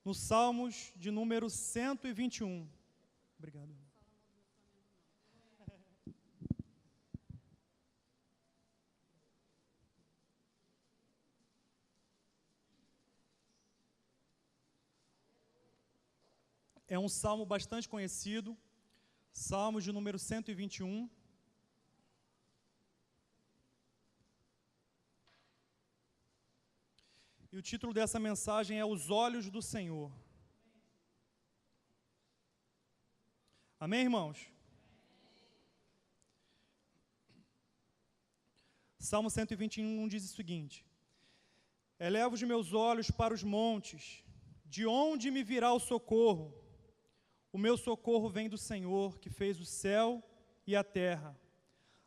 no Salmos de número 121. Obrigado. É um salmo bastante conhecido, Salmos de número 121. E o título dessa mensagem é Os Olhos do Senhor. Amém, irmãos? Salmo 121 diz o seguinte: Elevo os meus olhos para os montes, de onde me virá o socorro? O meu socorro vem do Senhor, que fez o céu e a terra.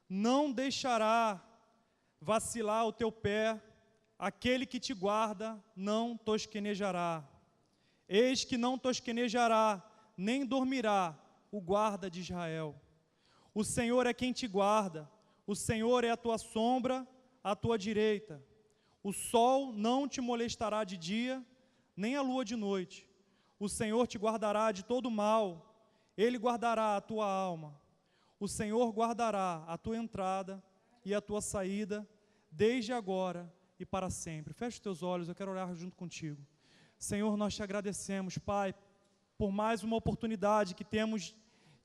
Não deixará vacilar o teu pé, aquele que te guarda não tosquenejará. Eis que não tosquenejará, nem dormirá o guarda de Israel. O Senhor é quem te guarda, o Senhor é a tua sombra, à tua direita. O sol não te molestará de dia, nem a lua de noite. O Senhor te guardará de todo mal, Ele guardará a tua alma. O Senhor guardará a tua entrada e a tua saída, desde agora e para sempre. Feche os teus olhos, eu quero orar junto contigo. Senhor, nós te agradecemos, Pai, por mais uma oportunidade que temos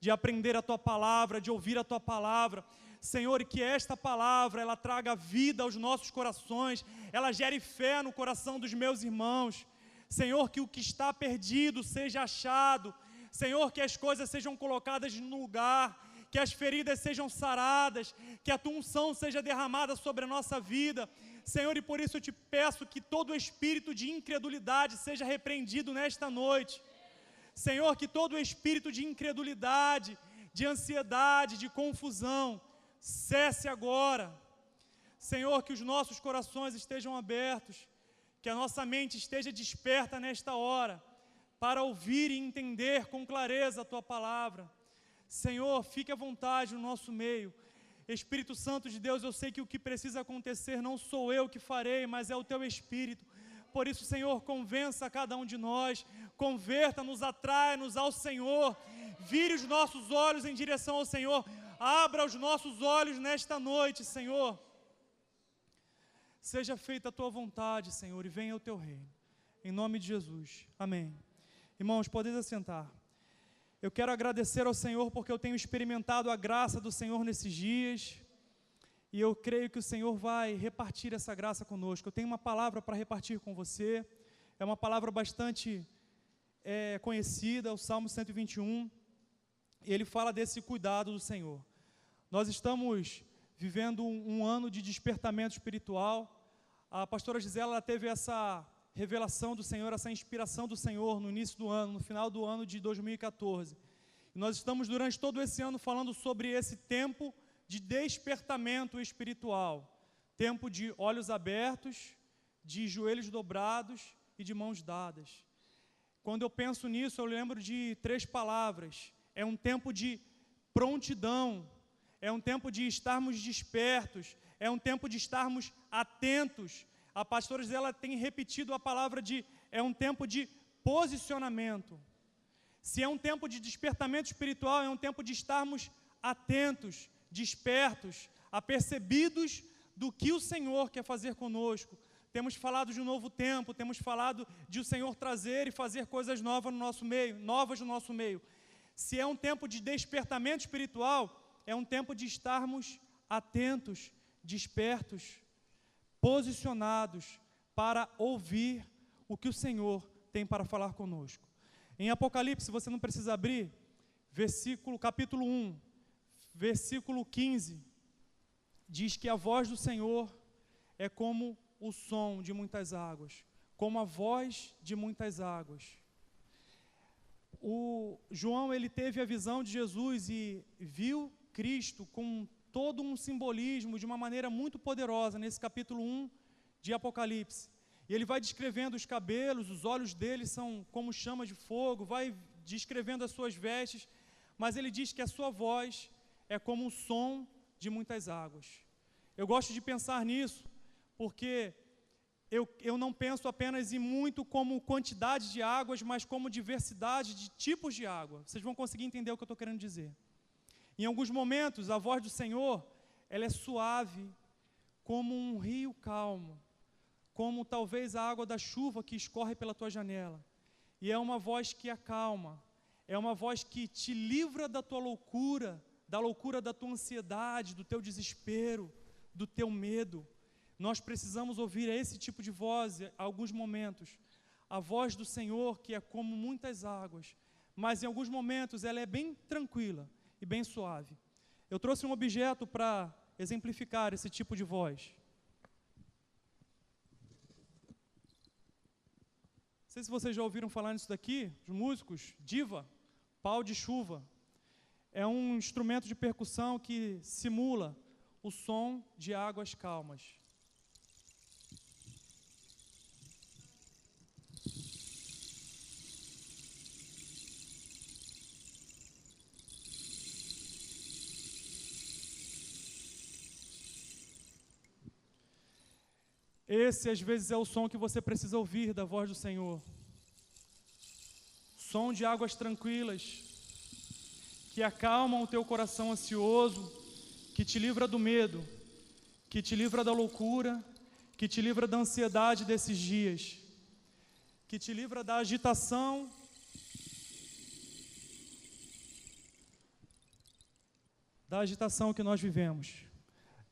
de aprender a tua palavra, de ouvir a tua palavra. Senhor, e que esta palavra, ela traga vida aos nossos corações, ela gere fé no coração dos meus irmãos. Senhor, que o que está perdido seja achado. Senhor, que as coisas sejam colocadas no lugar, que as feridas sejam saradas, que a tua unção seja derramada sobre a nossa vida. Senhor, e por isso eu te peço que todo espírito de incredulidade seja repreendido nesta noite. Senhor, que todo espírito de incredulidade, de ansiedade, de confusão, cesse agora. Senhor, que os nossos corações estejam abertos, que a nossa mente esteja desperta nesta hora, para ouvir e entender com clareza a tua palavra. Senhor, fique à vontade no nosso meio. Espírito Santo de Deus, eu sei que o que precisa acontecer não sou eu que farei, mas é o teu Espírito. Por isso, Senhor, convença cada um de nós, converta-nos, atraia-nos ao Senhor, vire os nossos olhos em direção ao Senhor, abra os nossos olhos nesta noite, Senhor. Seja feita a tua vontade, Senhor, e venha o teu reino. Em nome de Jesus. Amém. Irmãos, podeis assentar. Eu quero agradecer ao Senhor porque eu tenho experimentado a graça do Senhor nesses dias. E eu creio que o Senhor vai repartir essa graça conosco. Eu tenho uma palavra para repartir com você. É uma palavra bastante conhecida, o Salmo 121. E ele fala desse cuidado do Senhor. Nós estamos vivendo um ano de despertamento espiritual. A pastora Gisela teve essa revelação do Senhor, essa inspiração do Senhor no início do ano, no final do ano de 2014. E nós estamos durante todo esse ano falando sobre esse tempo de despertamento espiritual. Tempo de olhos abertos, de joelhos dobrados e de mãos dadas. Quando eu penso nisso, eu lembro de 3 palavras. É um tempo de prontidão, é um tempo de estarmos despertos, é um tempo de estarmos atentos. A pastora Gisela tem repetido a palavra é um tempo de posicionamento. Se é um tempo de despertamento espiritual, é um tempo de estarmos atentos, despertos, apercebidos do que o Senhor quer fazer conosco. Temos falado de um novo tempo, temos falado de o Senhor trazer e fazer coisas novas no nosso meio. Se é um tempo de despertamento espiritual, é um tempo de estarmos atentos, despertos, posicionados para ouvir o que o Senhor tem para falar conosco. Em Apocalipse, você não precisa abrir, capítulo 1, versículo 15, diz que a voz do Senhor é como o som de muitas águas, como a voz de muitas águas. O João, ele teve a visão de Jesus e viu Cristo com todo um simbolismo de uma maneira muito poderosa, nesse capítulo 1 de Apocalipse. E ele vai descrevendo os cabelos, os olhos dele são como chama de fogo, vai descrevendo as suas vestes, mas ele diz que a sua voz é como o som de muitas águas. Eu gosto de pensar nisso, porque eu não penso apenas em muito como quantidade de águas, mas como diversidade de tipos de água. Vocês vão conseguir entender o que eu estou querendo dizer. Em alguns momentos, a voz do Senhor, ela é suave, como um rio calmo, como talvez a água da chuva que escorre pela tua janela. E é uma voz que acalma, é uma voz que te livra da tua loucura, da loucura da tua ansiedade, do teu desespero, do teu medo. Nós precisamos ouvir esse tipo de voz em alguns momentos. A voz do Senhor, que é como muitas águas, mas em alguns momentos ela é bem tranquila e bem suave. Eu trouxe um objeto para exemplificar esse tipo de voz. Não sei se vocês já ouviram falar nisso daqui, os músicos, diva, pau de chuva. É um instrumento de percussão que simula o som de águas calmas. Esse, às vezes, é o som que você precisa ouvir da voz do Senhor. Som de águas tranquilas, que acalmam o teu coração ansioso, que te livra do medo, que te livra da loucura, que te livra da ansiedade desses dias, que te livra da agitação, que nós vivemos.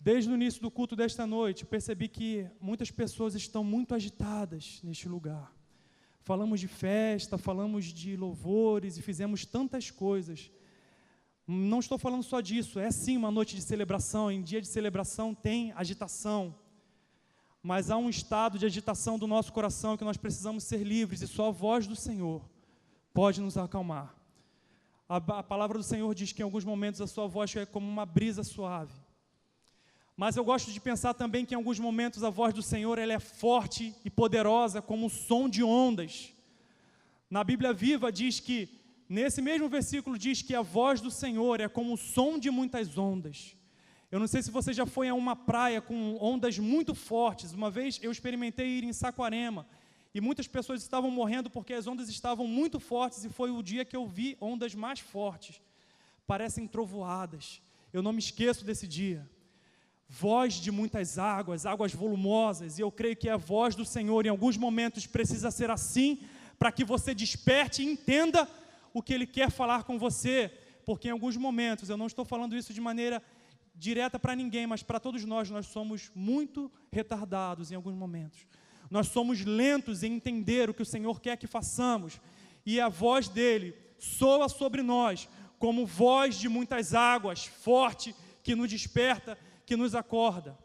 Desde o início do culto desta noite, percebi que muitas pessoas estão muito agitadas neste lugar. Falamos de festa, falamos de louvores e fizemos tantas coisas. Não estou falando só disso, é sim uma noite de celebração, em dia de celebração tem agitação. Mas há um estado de agitação do nosso coração que nós precisamos ser livres e só a voz do Senhor pode nos acalmar. A palavra do Senhor diz que em alguns momentos a sua voz é como uma brisa suave. Mas eu gosto de pensar também que em alguns momentos a voz do Senhor ela é forte e poderosa como um som de ondas. Na Bíblia Viva diz que, nesse mesmo versículo diz que a voz do Senhor é como o som de muitas ondas. Eu não sei se você já foi a uma praia com ondas muito fortes. Uma vez eu experimentei ir em Saquarema e muitas pessoas estavam morrendo porque as ondas estavam muito fortes e foi o dia que eu vi ondas mais fortes. Parecem trovoadas. Eu não me esqueço desse dia. Voz de muitas águas, águas volumosas, e eu creio que a voz do Senhor em alguns momentos precisa ser assim, para que você desperte e entenda o que Ele quer falar com você, porque em alguns momentos, eu não estou falando isso de maneira direta para ninguém, mas para todos nós somos muito retardados em alguns momentos. Nós somos lentos em entender o que o Senhor quer que façamos, e a voz dEle soa sobre nós, como voz de muitas águas, forte, que nos desperta, que nos acorda.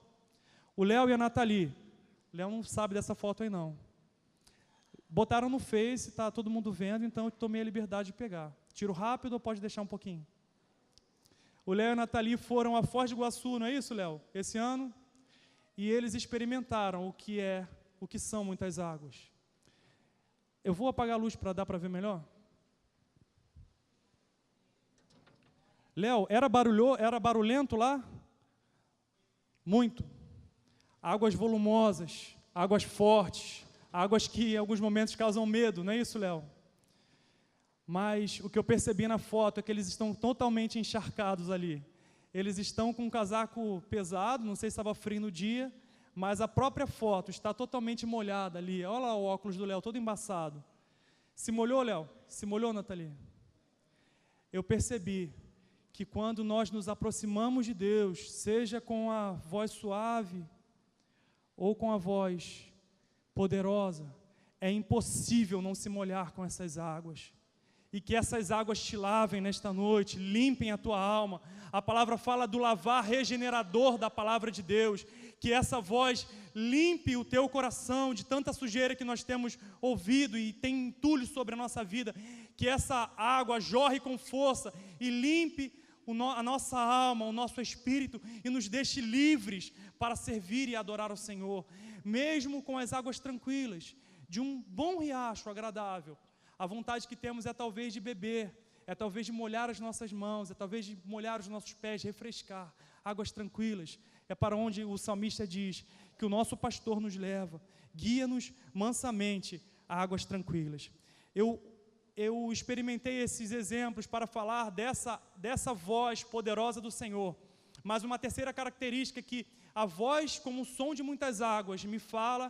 O Léo e a Nathalie, o Léo não sabe dessa foto aí não. Botaram no Face, está todo mundo vendo, então eu tomei a liberdade de pegar. Tiro rápido ou pode deixar um pouquinho? O Léo e a Nathalie foram a Foz do Iguaçu, não é isso, Léo? Esse ano. E eles experimentaram o que são muitas águas. Eu vou apagar a luz para dar para ver melhor? Léo, era barulhento lá? Muito. Águas volumosas, águas fortes, águas que em alguns momentos causam medo, não é isso, Léo? Mas o que eu percebi na foto é que eles estão totalmente encharcados ali. Eles estão com um casaco pesado, não sei se estava frio no dia, mas a própria foto está totalmente molhada ali. Olha lá o óculos do Léo, todo embaçado. Se molhou, Léo? Se molhou, Nathalie? Eu percebi que quando nós nos aproximamos de Deus, seja com a voz suave ou com a voz poderosa, é impossível não se molhar com essas águas. E que essas águas te lavem nesta noite, limpem a tua alma. A palavra fala do lavar regenerador da palavra de Deus. Que essa voz limpe o teu coração de tanta sujeira que nós temos ouvido e tem entulho sobre a nossa vida. Que essa água jorre com força e limpe a nossa alma, o nosso espírito e nos deixe livres para servir e adorar ao Senhor. Mesmo com as águas tranquilas, de um bom riacho agradável, a vontade que temos é talvez de beber, é talvez de molhar as nossas mãos, é talvez de molhar os nossos pés, refrescar. Águas tranquilas é para onde o salmista diz que o nosso pastor nos leva, guia-nos mansamente a águas tranquilas. Eu experimentei esses exemplos para falar dessa voz poderosa do Senhor. Mas uma terceira característica que a voz, como o som de muitas águas, me fala,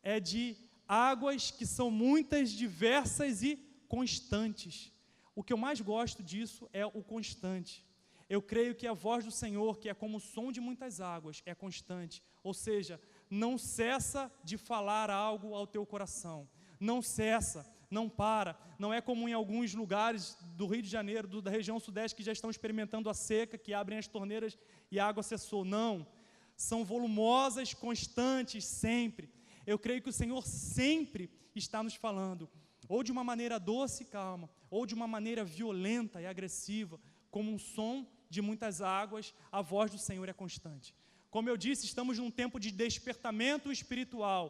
é de águas que são muitas, diversas e constantes. O que eu mais gosto disso é o constante. Eu creio que a voz do Senhor, que é como o som de muitas águas, é constante. Ou seja, não cessa de falar algo ao teu coração. Não cessa, não para. Não é como em alguns lugares do Rio de Janeiro, da região sudeste, que já estão experimentando a seca, que abrem as torneiras e a água cessou. Não. São volumosas, constantes, sempre. Eu creio que o Senhor sempre está nos falando, ou de uma maneira doce e calma, ou de uma maneira violenta e agressiva, como um som de muitas águas, a voz do Senhor é constante. Como eu disse, estamos num tempo de despertamento espiritual,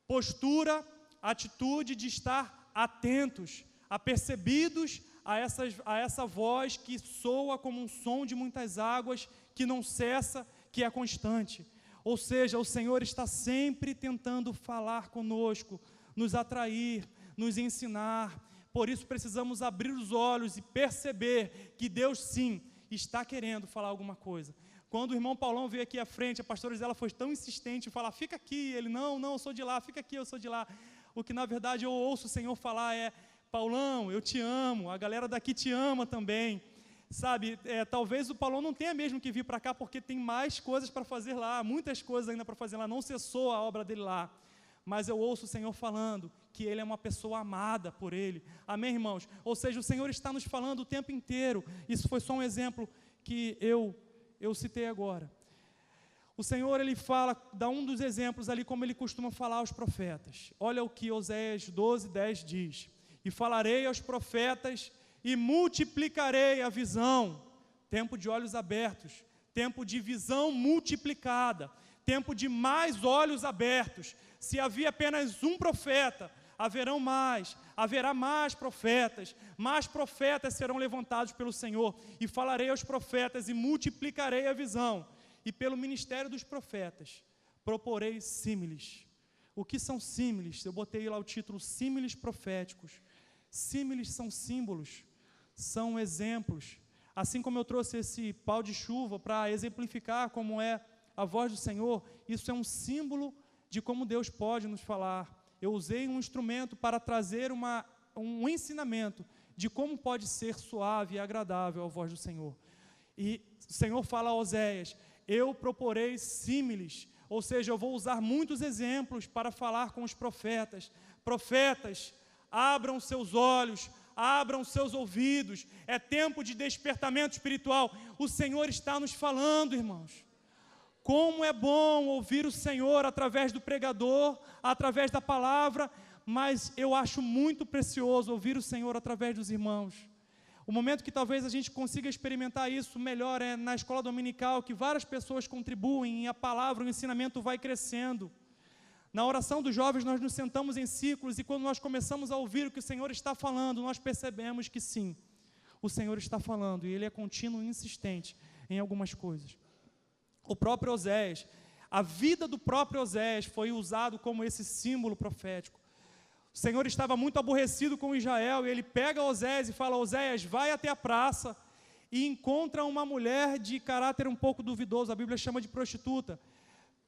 postura, atitude de estar atentos, apercebidos a essa voz que soa como um som de muitas águas, que não cessa, que é constante. Ou seja, o Senhor está sempre tentando falar conosco, nos atrair, nos ensinar. Por isso precisamos abrir os olhos e perceber que Deus sim está querendo falar alguma coisa. Quando o irmão Paulão veio aqui à frente, a pastora Gisela foi tão insistente em falar, fica aqui. Ele, não, eu sou de lá, fica aqui, eu sou de lá. O que na verdade eu ouço o Senhor falar é, Paulão, eu te amo, a galera daqui te ama também. Sabe, talvez o Paulão não tenha mesmo que vir para cá, porque tem mais coisas para fazer lá, muitas coisas ainda para fazer lá, não cessou a obra dele lá. Mas eu ouço o Senhor falando que ele é uma pessoa amada por Ele. Amém, irmãos? Ou seja, o Senhor está nos falando o tempo inteiro. Isso foi só um exemplo que eu citei agora. O Senhor, Ele fala, dá um dos exemplos ali, como Ele costuma falar aos profetas. Olha o que Oséias 12:10 diz. E falarei aos profetas e multiplicarei a visão. Tempo de olhos abertos, tempo de visão multiplicada, tempo de mais olhos abertos. Se havia apenas um profeta, haverá mais profetas serão levantados pelo Senhor, e falarei aos profetas e multiplicarei a visão, e pelo ministério dos profetas proporei símiles. O que são símiles? Eu botei lá o título símiles proféticos. Símiles são símbolos, são exemplos, assim como eu trouxe esse pau de chuva para exemplificar como é a voz do Senhor. Isso é um símbolo de como Deus pode nos falar. Eu usei um instrumento para trazer um ensinamento de como pode ser suave e agradável a voz do Senhor. E o Senhor fala a Oséias, eu proporei símiles, ou seja, eu vou usar muitos exemplos para falar com os profetas. Profetas, abram seus olhos, abram seus ouvidos, é tempo de despertamento espiritual. O Senhor está nos falando, irmãos. Como é bom ouvir o Senhor através do pregador, através da palavra, mas eu acho muito precioso ouvir o Senhor através dos irmãos. O momento que talvez a gente consiga experimentar isso melhor é na escola dominical, que várias pessoas contribuem e a palavra, o ensinamento vai crescendo. Na oração dos jovens nós nos sentamos em círculos e quando nós começamos a ouvir o que o Senhor está falando, nós percebemos que sim, o Senhor está falando e Ele é contínuo e insistente em algumas coisas. O próprio Oséias, a vida do próprio Oséias foi usado como esse símbolo profético. O Senhor estava muito aborrecido com Israel e Ele pega Oséias e fala, Oséias, vai até a praça e encontra uma mulher de caráter um pouco duvidoso, a Bíblia chama de prostituta.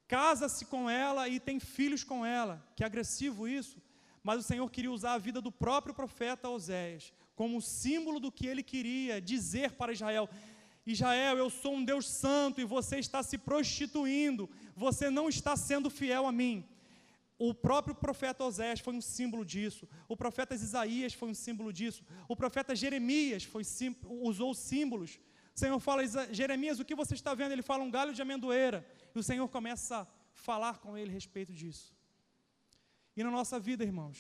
Casa-se com ela e tem filhos com ela. Que agressivo isso. Mas o Senhor queria usar a vida do próprio profeta Oséias como símbolo do que Ele queria dizer para Israel. Israel, eu sou um Deus santo e você está se prostituindo, você não está sendo fiel a mim. O próprio profeta Oséias foi um símbolo disso, o profeta Isaías foi um símbolo disso, o profeta Jeremias usou símbolos. O Senhor fala, Jeremias, o que você está vendo? Ele fala um galho de amendoeira, e o Senhor começa a falar com ele a respeito disso. E na nossa vida, irmãos,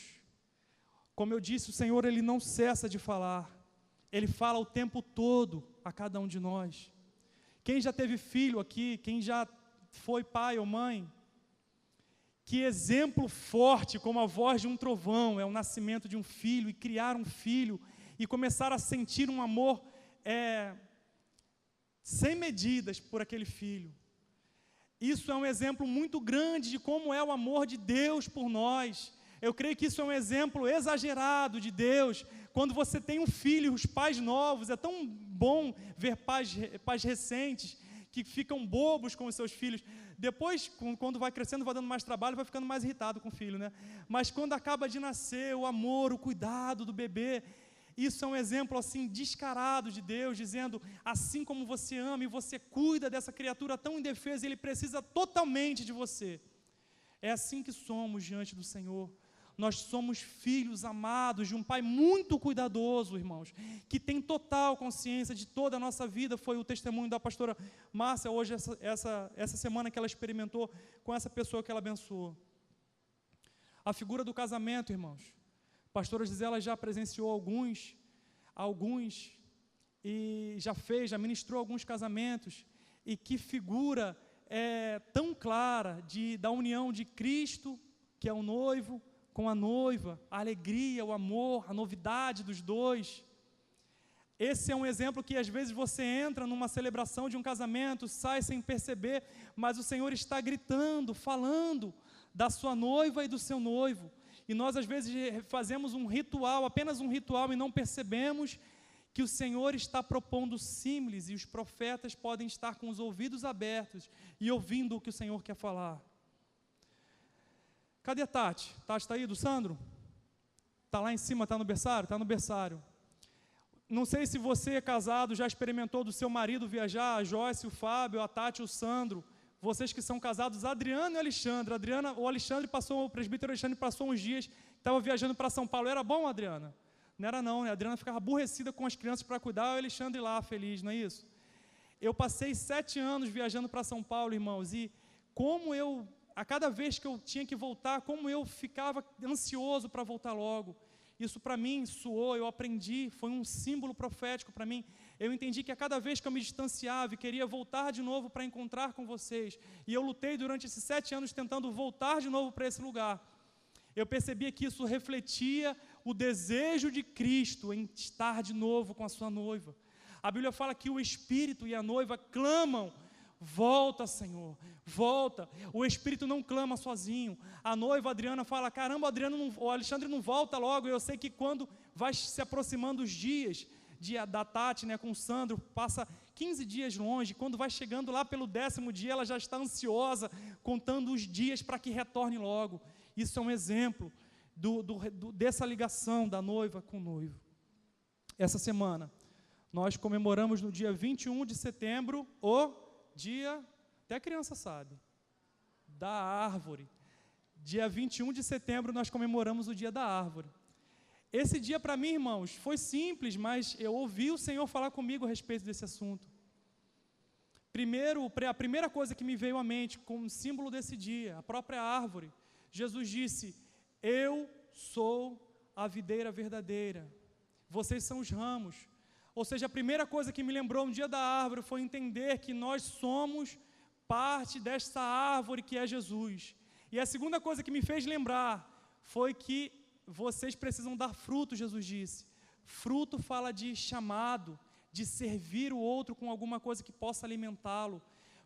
como eu disse, o Senhor, Ele não cessa de falar, Ele fala o tempo todo a cada um de nós. Quem já teve filho aqui, quem já foi pai ou mãe, que exemplo forte, como a voz de um trovão, é o nascimento de um filho, e criar um filho, e começar a sentir um amor sem medidas por aquele filho. Isso é um exemplo muito grande de como é o amor de Deus por nós. Eu creio que isso é um exemplo exagerado de Deus. Quando você tem um filho, os pais novos, é tão bom ver pais recentes que ficam bobos com os seus filhos. Depois, quando vai crescendo, vai dando mais trabalho, vai ficando mais irritado com o filho, né? Mas quando acaba de nascer, o amor, o cuidado do bebê, isso é um exemplo assim descarado de Deus, dizendo, assim como você ama e você cuida dessa criatura tão indefesa, Ele precisa totalmente de você. É assim que somos diante do Senhor. Nós somos filhos amados de um Pai muito cuidadoso, irmãos, que tem total consciência de toda a nossa vida. Foi o testemunho da pastora Márcia, hoje, essa semana que ela experimentou com essa pessoa que ela abençoou. A figura do casamento, irmãos. A pastora Gisela já presenciou alguns, e já ministrou alguns casamentos, e que figura tão clara da união de Cristo, que é o noivo, com a noiva, a alegria, o amor, a novidade dos dois. Esse é um exemplo que às vezes você entra numa celebração de um casamento, sai sem perceber, mas o Senhor está gritando, falando da sua noiva e do seu noivo. E nós às vezes fazemos um ritual, apenas um ritual, e não percebemos que o Senhor está propondo símiles, e os profetas podem estar com os ouvidos abertos e ouvindo o que o Senhor quer falar. Cadê a Tati? Tati está aí, do Sandro? Está lá em cima, está no berçário? Está no berçário. Não sei se você é casado, já experimentou do seu marido viajar, a Joyce, o Fábio, a Tati, o Sandro. Vocês que são casados, Adriana e Alexandre. O presbítero Alexandre passou uns dias, estava viajando para São Paulo. Era bom, Adriana? Não era não, né? A Adriana ficava aborrecida com as crianças para cuidar, o Alexandre lá, feliz, não é isso? Eu passei 7 anos viajando para São Paulo, irmãos, e a cada vez que eu tinha que voltar, como eu ficava ansioso para voltar logo. Isso para mim soou, eu aprendi, foi um símbolo profético para mim. Eu entendi que a cada vez que eu me distanciava e queria voltar de novo para encontrar com vocês, e eu lutei durante esses 7 anos tentando voltar de novo para esse lugar, eu percebia que isso refletia o desejo de Cristo em estar de novo com a sua noiva. A Bíblia fala que o Espírito e a noiva clamam: volta, Senhor, volta. O Espírito não clama sozinho. A noiva, Adriana, fala: caramba, o Alexandre não volta logo. Eu sei que quando vai se aproximando os dias da Tati, né, com o Sandro, passa 15 dias longe, quando vai chegando lá pelo 10º dia, ela já está ansiosa, contando os dias para que retorne logo. Isso é um exemplo dessa ligação da noiva com o noivo. Essa semana, nós comemoramos no dia 21 de setembro, o dia, até a criança sabe, da árvore. Dia 21 de setembro nós comemoramos o dia da árvore. Esse dia para mim, irmãos, foi simples, mas eu ouvi o Senhor falar comigo a respeito desse assunto. A primeira coisa que me veio à mente como símbolo desse dia, a própria árvore. Jesus disse: eu sou a videira verdadeira, vocês são os ramos. Ou seja, a primeira coisa que me lembrou no dia da árvore foi entender que nós somos parte desta árvore que é Jesus. E a segunda coisa que me fez lembrar foi que vocês precisam dar fruto, Jesus disse. Fruto fala de chamado, de servir o outro com alguma coisa que possa alimentá-lo.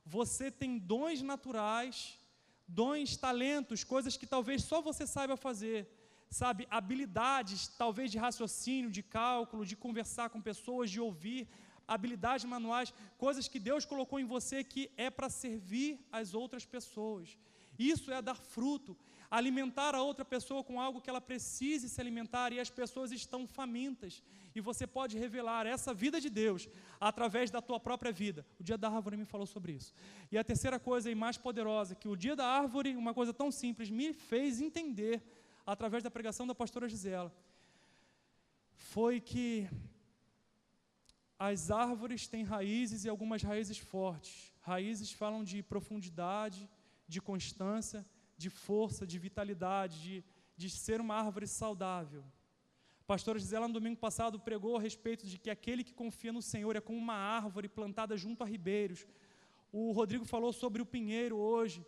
Você tem dons naturais, dons, talentos, coisas que talvez só você saiba fazer. Sabe, habilidades, talvez de raciocínio, de cálculo, de conversar com pessoas, de ouvir, habilidades manuais, coisas que Deus colocou em você que é para servir as outras pessoas. Isso é dar fruto, alimentar a outra pessoa com algo que ela precise se alimentar, e as pessoas estão famintas, e você pode revelar essa vida de Deus através da tua própria vida. O dia da árvore me falou sobre isso. E a terceira coisa e mais poderosa, que o dia da árvore, uma coisa tão simples, me fez entender através da pregação da pastora Gisela, foi que as árvores têm raízes, e algumas raízes fortes. Raízes falam de profundidade, de constância, de força, de vitalidade, de ser uma árvore saudável. A pastora Gisela, no domingo passado, pregou a respeito de que aquele que confia no Senhor é como uma árvore plantada junto a ribeiros. O Rodrigo falou sobre o pinheiro hoje.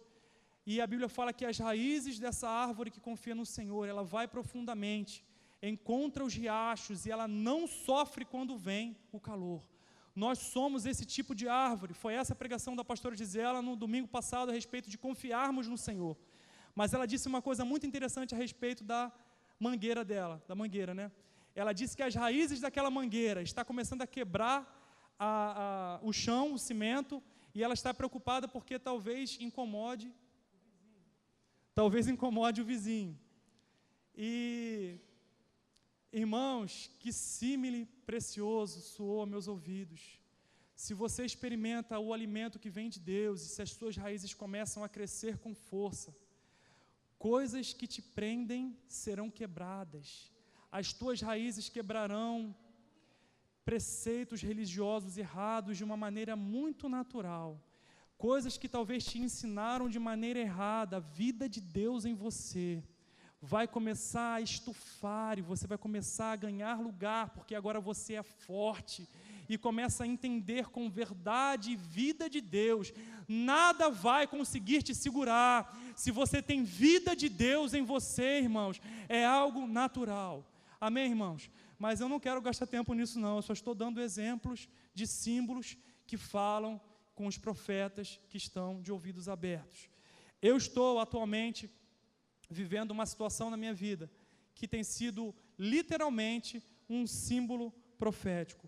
E a Bíblia fala que as raízes dessa árvore que confia no Senhor, ela vai profundamente, encontra os riachos, e ela não sofre quando vem o calor. Nós somos esse tipo de árvore. Foi essa a pregação da pastora Gisela no domingo passado a respeito de confiarmos no Senhor. Mas ela disse uma coisa muito interessante a respeito da mangueira dela, da mangueira, né? Ela disse que as raízes daquela mangueira está começando a quebrar o chão, o cimento, e ela está preocupada porque talvez incomode o vizinho. E, irmãos, que símile precioso soou aos meus ouvidos. Se você experimenta o alimento que vem de Deus, e se as suas raízes começam a crescer com força, coisas que te prendem serão quebradas. As tuas raízes quebrarão preceitos religiosos errados de uma maneira muito natural. Coisas que talvez te ensinaram de maneira errada. A vida de Deus em você vai começar a estufar e você vai começar a ganhar lugar, porque agora você é forte e começa a entender com verdade e vida de Deus. Nada vai conseguir te segurar. Se você tem vida de Deus em você, irmãos, é algo natural. Amém, irmãos? Mas eu não quero gastar tempo nisso não, eu só estou dando exemplos de símbolos que falam com os profetas que estão de ouvidos abertos. Eu estou atualmente vivendo uma situação na minha vida que tem sido literalmente um símbolo profético.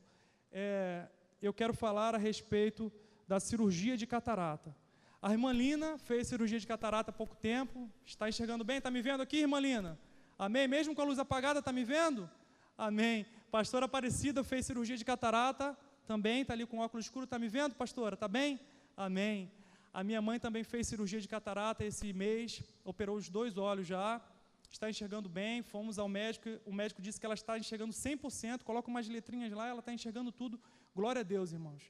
Eu quero falar a respeito da cirurgia de catarata. A irmã Lina fez cirurgia de catarata há pouco tempo. Está enxergando bem? Está me vendo aqui, irmã Lina? Amém? Mesmo com a luz apagada, está me vendo? Amém. Pastora Aparecida fez cirurgia de catarata também, está ali com óculos escuros. Está me vendo, pastora? Está bem? Amém. A minha mãe também fez cirurgia de catarata esse mês, operou os 2 olhos já, está enxergando bem. Fomos ao médico, o médico disse que ela está enxergando 100%, coloca umas letrinhas lá, ela está enxergando tudo. Glória a Deus, irmãos.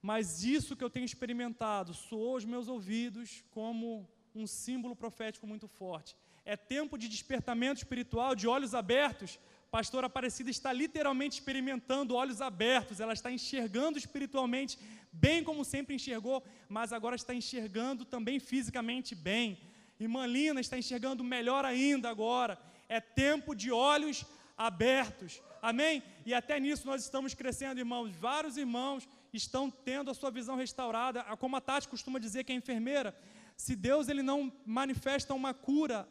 Mas isso que eu tenho experimentado soou aos meus ouvidos como um símbolo profético muito forte. É tempo de despertamento espiritual, de olhos abertos. Pastora Aparecida está literalmente experimentando olhos abertos, ela está enxergando espiritualmente bem como sempre enxergou, mas agora está enxergando também fisicamente bem. Irmã Lina está enxergando melhor ainda agora. É tempo de olhos abertos, amém? E até nisso nós estamos crescendo, irmãos. Vários irmãos estão tendo a sua visão restaurada. Como a Tati costuma dizer, que é enfermeira, se Deus ele não manifesta uma cura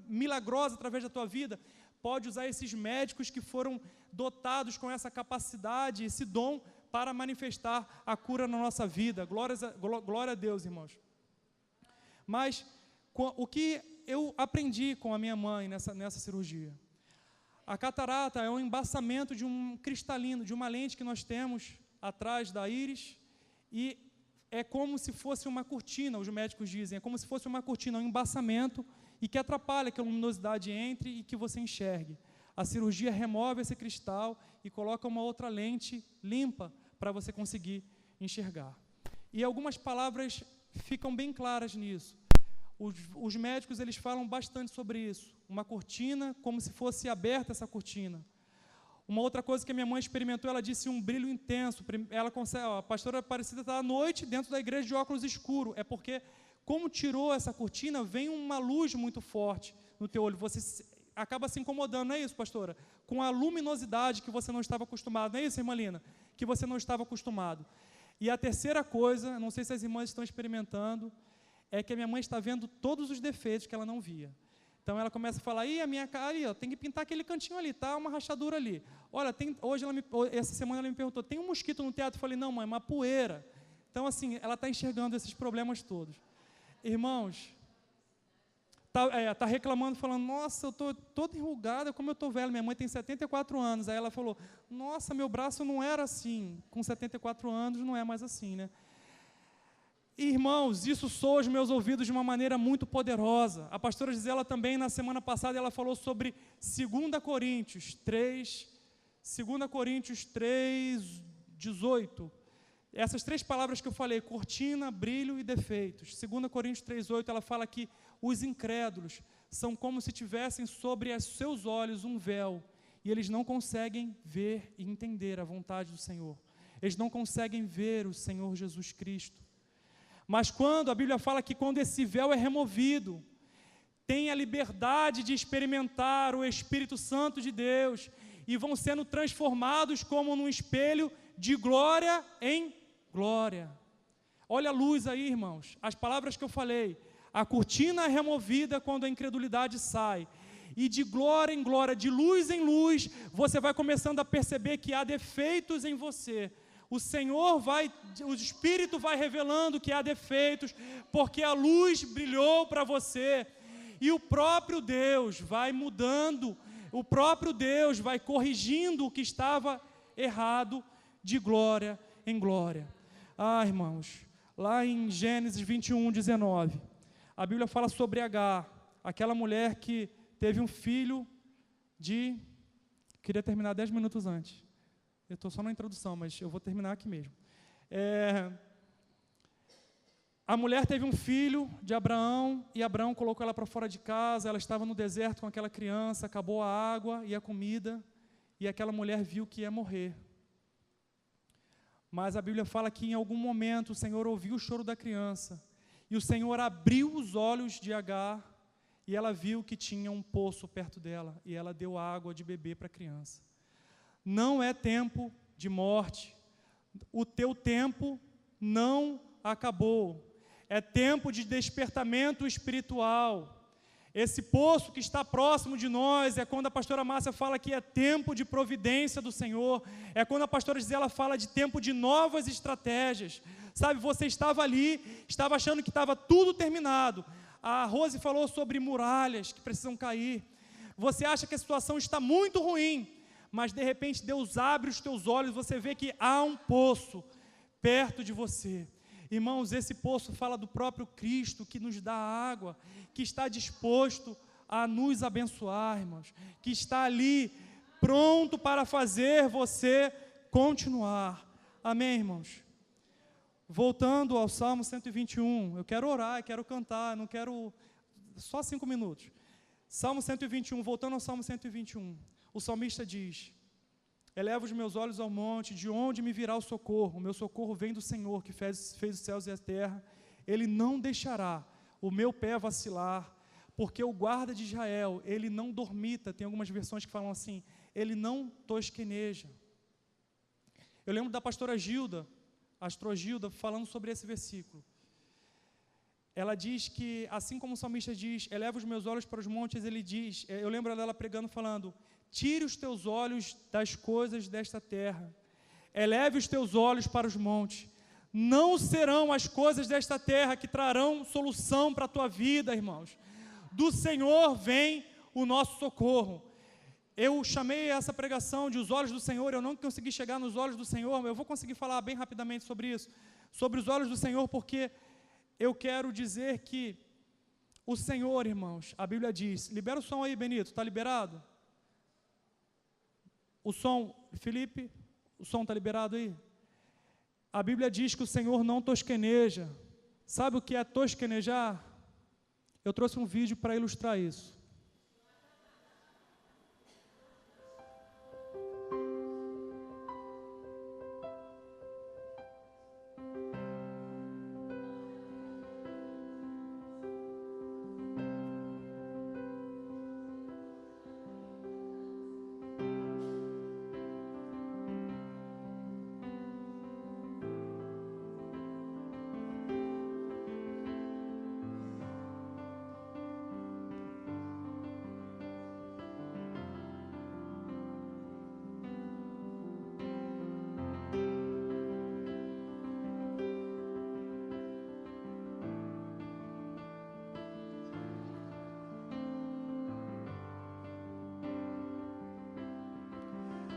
milagrosa através da tua vida, pode usar esses médicos que foram dotados com essa capacidade, esse dom, para manifestar a cura na nossa vida. Glória a Deus, irmãos. Mas o que eu aprendi com a minha mãe nessa cirurgia? A catarata é um embaçamento de um cristalino, de uma lente que nós temos atrás da íris, e é como se fosse uma cortina, os médicos dizem, é como se fosse uma cortina, um embaçamento, e que atrapalha que a luminosidade entre e que você enxergue. A cirurgia remove esse cristal e coloca uma outra lente limpa para você conseguir enxergar. E algumas palavras ficam bem claras nisso. Os médicos eles falam bastante sobre isso. Uma cortina, como se fosse aberta essa cortina. Uma outra coisa que a minha mãe experimentou, ela disse um brilho intenso. Ela consegue, a pastora Aparecida está à noite dentro da igreja de óculos escuros. É porque, como tirou essa cortina, vem uma luz muito forte no teu olho. Você acaba se incomodando, não é isso, pastora? Com a luminosidade que você não estava acostumado. Não é isso, irmã Lina? Que você não estava acostumado. E a terceira coisa, não sei se as irmãs estão experimentando, é que a minha mãe está vendo todos os defeitos que ela não via. Então ela começa a falar, a minha cara ali, ó, tem que pintar aquele cantinho ali, tá? Uma rachadura ali. Olha, essa semana ela me perguntou, tem um mosquito no teto? Eu falei, não, mãe, uma poeira. Então, assim, ela está enxergando esses problemas todos. Irmãos, está reclamando, falando, nossa, eu estou toda enrugada, como eu estou velha. Minha mãe tem 74 anos. Aí ela falou, nossa, meu braço não era assim. Com 74 anos não é mais assim, né? Irmãos, isso soa aos meus ouvidos de uma maneira muito poderosa. A pastora Gisela também, na semana passada, ela falou sobre 2 Coríntios 3, 18. Essas 3 palavras que eu falei, cortina, brilho e defeitos. 2 Coríntios 3,8, ela fala que os incrédulos são como se tivessem sobre os seus olhos um véu, e eles não conseguem ver e entender a vontade do Senhor. Eles não conseguem ver o Senhor Jesus Cristo. Mas a Bíblia fala que quando esse véu é removido, tem a liberdade de experimentar o Espírito Santo de Deus, e vão sendo transformados como num espelho de glória em glória. Olha a luz aí, irmãos, as palavras que eu falei. A cortina é removida quando a incredulidade sai. E de glória em glória, de luz em luz, você vai começando a perceber que há defeitos em você. O Espírito vai revelando que há defeitos, porque a luz brilhou para você. E o próprio Deus vai mudando, o próprio Deus vai corrigindo o que estava errado de glória em glória. Ah, irmãos, lá em Gênesis 21, 19, a Bíblia fala sobre Agar, aquela mulher que teve um filho de... Queria terminar 10 minutos antes. Eu estou só na introdução, mas eu vou terminar aqui mesmo. A mulher teve um filho de Abraão, e Abraão colocou ela para fora de casa, ela estava no deserto com aquela criança, acabou a água e a comida, e aquela mulher viu que ia morrer. Mas a Bíblia fala que em algum momento o Senhor ouviu o choro da criança, e o Senhor abriu os olhos de Agar, e ela viu que tinha um poço perto dela, e ela deu água de beber para a criança. Não é tempo de morte, o teu tempo não acabou, é tempo de despertamento espiritual. Esse poço que está próximo de nós é quando a pastora Márcia fala que é tempo de providência do Senhor, é quando a pastora Gisela fala de tempo de novas estratégias. Sabe, você estava ali, estava achando que estava tudo terminado. A Rose falou sobre muralhas que precisam cair. Você acha que a situação está muito ruim, mas de repente Deus abre os teus olhos, você vê que há um poço perto de você. Irmãos, esse poço fala do próprio Cristo, que nos dá água, que está disposto a nos abençoar, irmãos, que está ali, pronto para fazer você continuar. Amém, irmãos? Voltando ao Salmo 121, eu quero orar, eu quero cantar, não quero... Só 5 minutos. Salmo 121, voltando ao Salmo 121, o salmista diz: eleva os meus olhos ao monte, de onde me virá o socorro? O meu socorro vem do Senhor, que fez os céus e a terra. Ele não deixará o meu pé vacilar, porque o guarda de Israel, ele não dormita. Tem algumas versões que falam assim, ele não tosqueneja. Eu lembro da pastora Gilda, Astrogilda, falando sobre esse versículo. Ela diz que, assim como o salmista diz, eleva os meus olhos para os montes, ele diz, eu lembro dela pregando, falando, tire os teus olhos das coisas desta terra, eleve os teus olhos para os montes. Não serão as coisas desta terra que trarão solução para a tua vida, irmãos. Do Senhor vem o nosso socorro. Eu chamei essa pregação de os olhos do Senhor, eu não consegui chegar nos olhos do Senhor, eu vou conseguir falar bem rapidamente sobre isso, sobre os olhos do Senhor, porque eu quero dizer que o Senhor, irmãos, a Bíblia diz, libera o som aí, Benito, está liberado? O som, Felipe, o som está liberado aí? A Bíblia diz que o Senhor não tosqueneja. Sabe o que é tosquenejar? Eu trouxe um vídeo para ilustrar isso.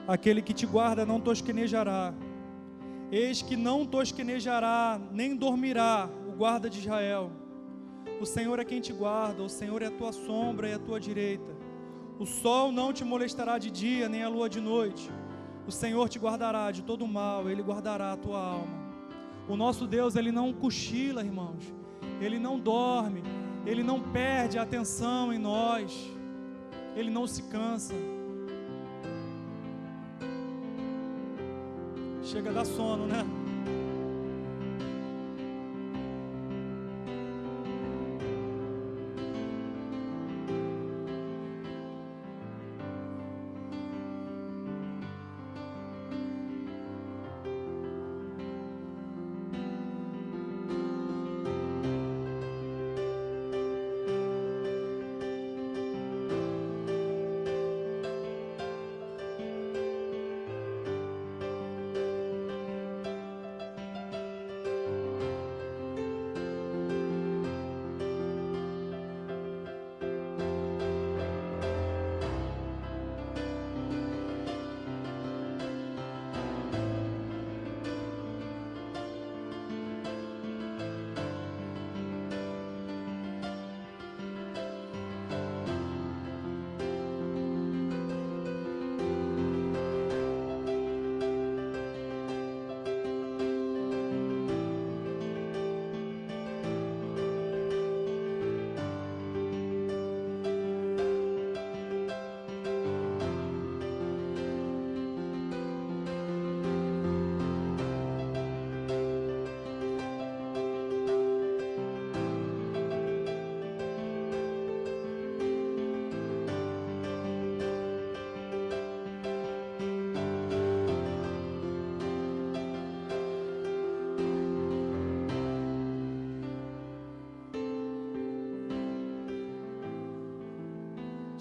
Aquele que te guarda não tosquenejará. Eis que não tosquenejará, nem dormirá o guarda de Israel. O Senhor é quem te guarda, o Senhor é a tua sombra e a tua direita. O sol não te molestará de dia, nem a lua de noite. O Senhor te guardará de todo mal, Ele guardará a tua alma. O nosso Deus, Ele não cochila, irmãos. Ele não dorme, Ele não perde a atenção em nós. Ele não se cansa. Chega a dar sono, né?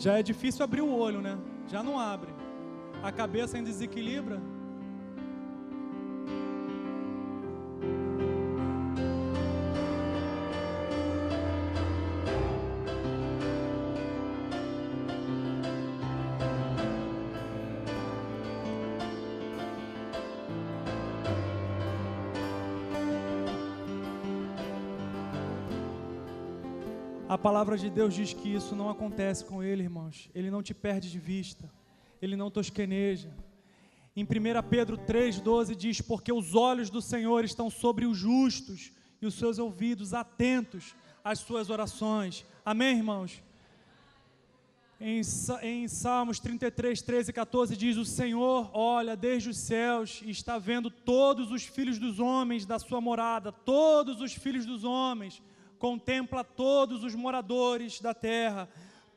Já é difícil abrir o olho, né? Já não abre. A cabeça ainda desequilibra. A palavra de Deus diz que isso não acontece com ele, irmãos. Ele não te perde de vista. Ele não tosqueneja. Em 1 Pedro 3,12 diz: porque os olhos do Senhor estão sobre os justos e os seus ouvidos atentos às suas orações. Amém, irmãos? Em Salmos 33, 13 e 14 diz: o Senhor olha desde os céus e está vendo todos os filhos dos homens da sua morada, todos os filhos dos homens. Contempla todos os moradores da terra,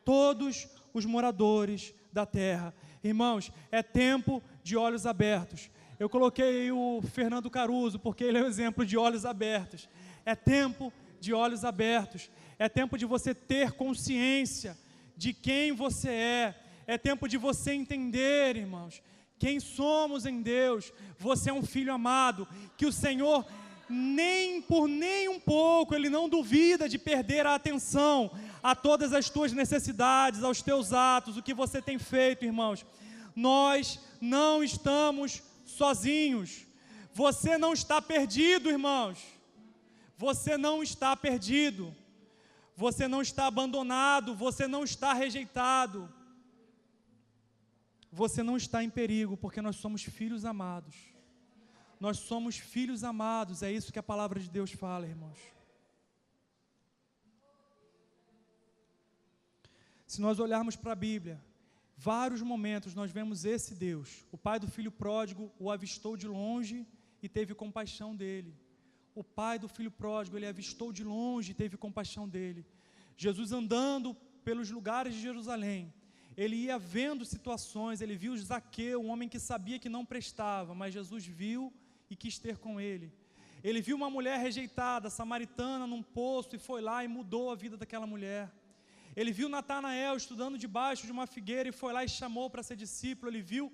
todos os moradores da terra. Irmãos, é tempo de olhos abertos. Eu coloquei aí o Fernando Caruso, porque ele é um exemplo de olhos abertos. É tempo de olhos abertos. É tempo de você ter consciência de quem você é. É tempo de você entender, irmãos, quem somos em Deus. Você é um filho amado, que o Senhor... nem um pouco, Ele não duvida de perder a atenção a todas as tuas necessidades, aos teus atos, o que você tem feito, irmãos. Nós não estamos sozinhos. Você não está perdido, irmãos. Você não está perdido. Você não está abandonado. Você não está rejeitado. Você não está em perigo, porque nós somos filhos amados. Nós somos filhos amados, é isso que a palavra de Deus fala, irmãos. Se nós olharmos para a Bíblia, vários momentos nós vemos esse Deus. O pai do filho pródigo o avistou de longe e teve compaixão dele. O pai do filho pródigo, ele avistou de longe e teve compaixão dele. Jesus andando pelos lugares de Jerusalém, ele ia vendo situações, ele viu Zaqueu, um homem que sabia que não prestava, mas Jesus viu e quis ter com ele. Ele viu uma mulher rejeitada, samaritana, num poço, e foi lá e mudou a vida daquela mulher. Ele viu Natanael estudando debaixo de uma figueira e foi lá e chamou para ser discípulo. Ele viu,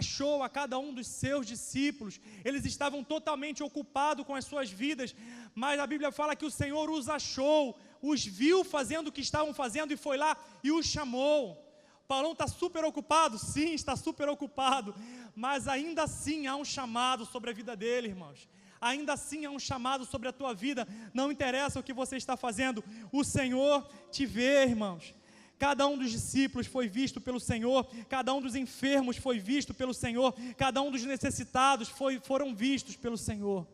achou a cada um dos seus discípulos. Eles estavam totalmente ocupados com as suas vidas, mas a Bíblia fala que o Senhor os achou, os viu fazendo o que estavam fazendo e foi lá e os chamou. Paulão está super ocupado? Sim, está super ocupado, mas ainda assim há um chamado sobre a vida dele, irmãos. Ainda assim há um chamado sobre a tua vida. Não interessa o que você está fazendo, o Senhor te vê, irmãos. Cada um dos discípulos foi visto pelo Senhor, cada um dos enfermos foi visto pelo Senhor, cada um dos necessitados foram vistos pelo Senhor.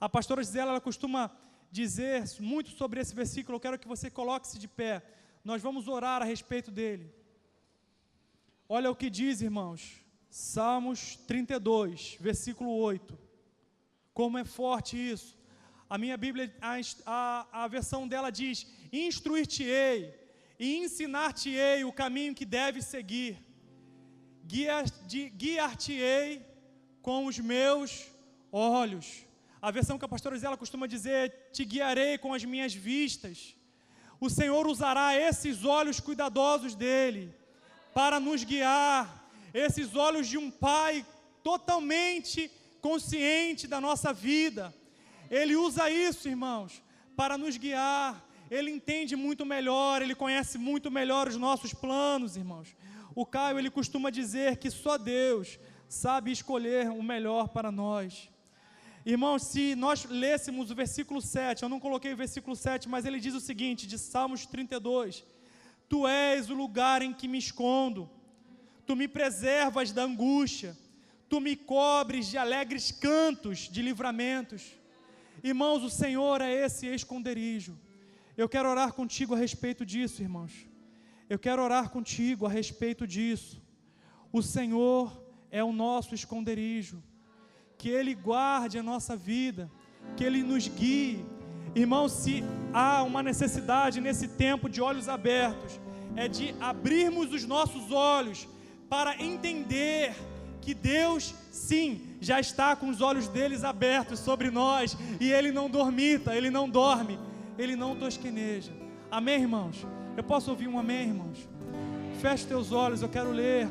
A pastora Gisela, ela costuma dizer muito sobre esse versículo. Eu quero que você coloque-se de pé. Nós vamos orar a respeito dele. Olha o que diz, irmãos, Salmos 32, versículo 8. Como é forte isso. A minha Bíblia, a versão dela diz: instruir-te-ei e ensinar-te-ei o caminho que deves seguir. Guiar-te-ei com os meus olhos. A versão que a pastora Zela costuma dizer: te guiarei com as minhas vistas. O Senhor usará esses olhos cuidadosos dele para nos guiar, esses olhos de um pai totalmente consciente da nossa vida. Ele usa isso, irmãos, para nos guiar. Ele entende muito melhor, ele conhece muito melhor os nossos planos, irmãos. O Caio, ele costuma dizer que só Deus sabe escolher o melhor para nós. Irmãos, se nós lêssemos o versículo 7, eu não coloquei o versículo 7, mas ele diz o seguinte, de Salmos 32, Tu és o lugar em que me escondo, Tu me preservas da angústia, Tu me cobres de alegres cantos de livramentos. Irmãos, o Senhor é esse esconderijo. Eu quero orar contigo a respeito disso, irmãos. Eu quero orar contigo a respeito disso. O Senhor é o nosso esconderijo. Que Ele guarde a nossa vida, que Ele nos guie. Irmãos, se há uma necessidade nesse tempo de olhos abertos, é de abrirmos os nossos olhos para entender que Deus, sim, já está com os olhos deles abertos sobre nós, e Ele não dormita, Ele não dorme, Ele não tosqueneja. Amém, irmãos? Eu posso ouvir um amém, irmãos? feche teus olhos, eu quero ler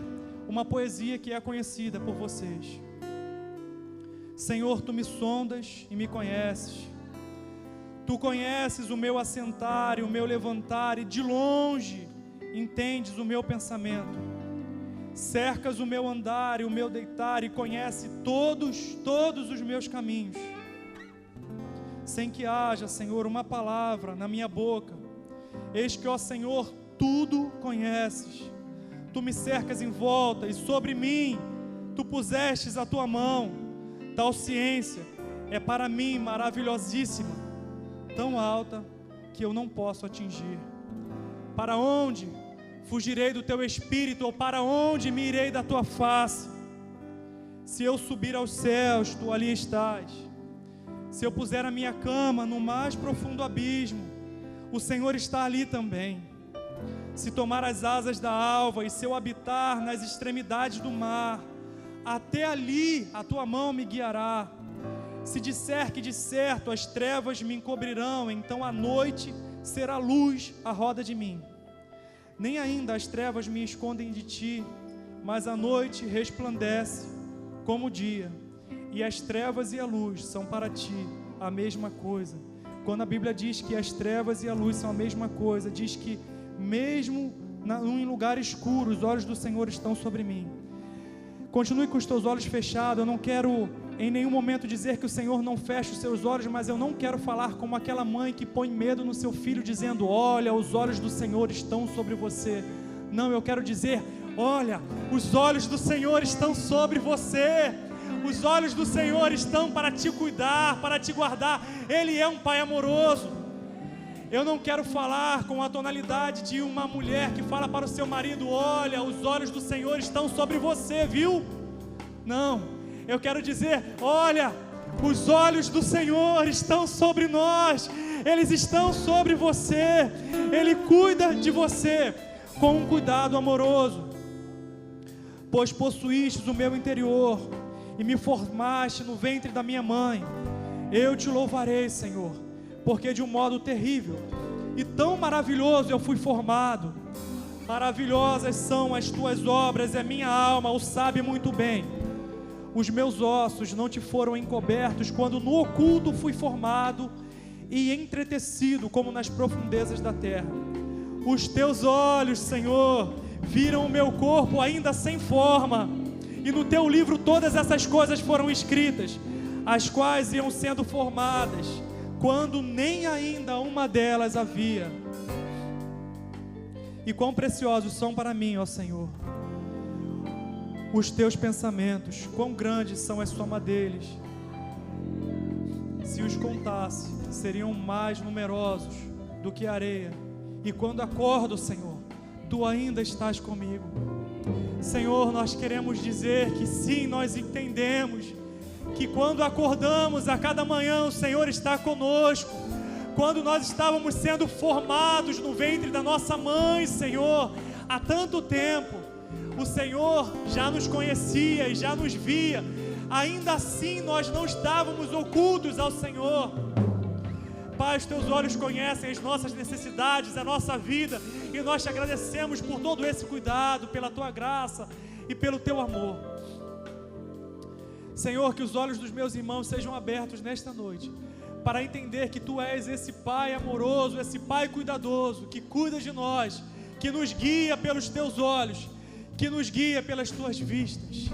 uma poesia que é conhecida por vocês. Senhor, tu me sondas e me conheces. Tu conheces o meu assentar e o meu levantar, e de longe entendes o meu pensamento. Cercas o meu andar e o meu deitar, e conhece todos os meus caminhos. Sem que haja, Senhor, uma palavra na minha boca, eis que, ó Senhor, tudo conheces. Tu me cercas em volta, e sobre mim tu pusestes a tua mão. Tal ciência é para mim maravilhosíssima, tão alta que eu não posso atingir. Para onde fugirei do teu espírito, ou para onde me irei da tua face? Se eu subir aos céus, tu ali estás. Se eu puser a minha cama no mais profundo abismo, o Senhor está ali também. Se tomar as asas da alva, e se eu habitar nas extremidades do mar, até ali a tua mão me guiará. Se disser que de certo as trevas me encobrirão, então a noite será luz à roda de mim. Nem ainda as trevas me escondem de ti, mas a noite resplandece como o dia, e as trevas e a luz são para ti a mesma coisa. Quando a Bíblia diz que as trevas e a luz são a mesma coisa, diz que mesmo em lugar escuro, os olhos do Senhor estão sobre mim. Continue com os teus olhos fechados. Eu não quero em nenhum momento dizer que o Senhor não feche os seus olhos, mas eu não quero falar como aquela mãe que põe medo no seu filho, dizendo: olha, os olhos do Senhor estão sobre você. Não, eu quero dizer: olha, os olhos do Senhor estão sobre você. Os olhos do Senhor estão para te cuidar, para te guardar. Ele é um Pai amoroso. Eu não quero falar com a tonalidade de uma mulher que fala para o seu marido: olha, os olhos do Senhor estão sobre você, viu? Não, eu quero dizer: olha, os olhos do Senhor estão sobre nós. Eles estão sobre você. Ele cuida de você com um cuidado amoroso. Pois possuístes o meu interior e me formaste no ventre da minha mãe. Eu te louvarei, Senhor, porque de um modo terrível e tão maravilhoso eu fui formado. Maravilhosas são as tuas obras, e a minha alma o sabe muito bem. Os meus ossos não te foram encobertos, quando no oculto fui formado e entretecido como nas profundezas da terra. Os teus olhos, Senhor, viram o meu corpo ainda sem forma, e no teu livro todas essas coisas foram escritas, as quais iam sendo formadas, quando nem ainda uma delas havia. E quão preciosos são para mim, ó Senhor, os teus pensamentos, quão grandes são a soma deles. Se os contasse, seriam mais numerosos do que a areia. E quando acordo, Senhor, tu ainda estás comigo. Senhor, nós queremos dizer que sim, nós entendemos que quando acordamos a cada manhã, o Senhor está conosco. Quando nós estávamos sendo formados no ventre da nossa mãe, Senhor, há tanto tempo, o Senhor já nos conhecia e já nos via. Ainda assim nós não estávamos ocultos ao Senhor. Pai, os teus olhos conhecem as nossas necessidades, a nossa vida, e nós te agradecemos por todo esse cuidado, pela tua graça e pelo teu amor. Senhor, que os olhos dos meus irmãos sejam abertos nesta noite, para entender que tu és esse Pai amoroso, esse Pai cuidadoso, que cuida de nós, que nos guia pelos teus olhos, que nos guia pelas tuas vistas.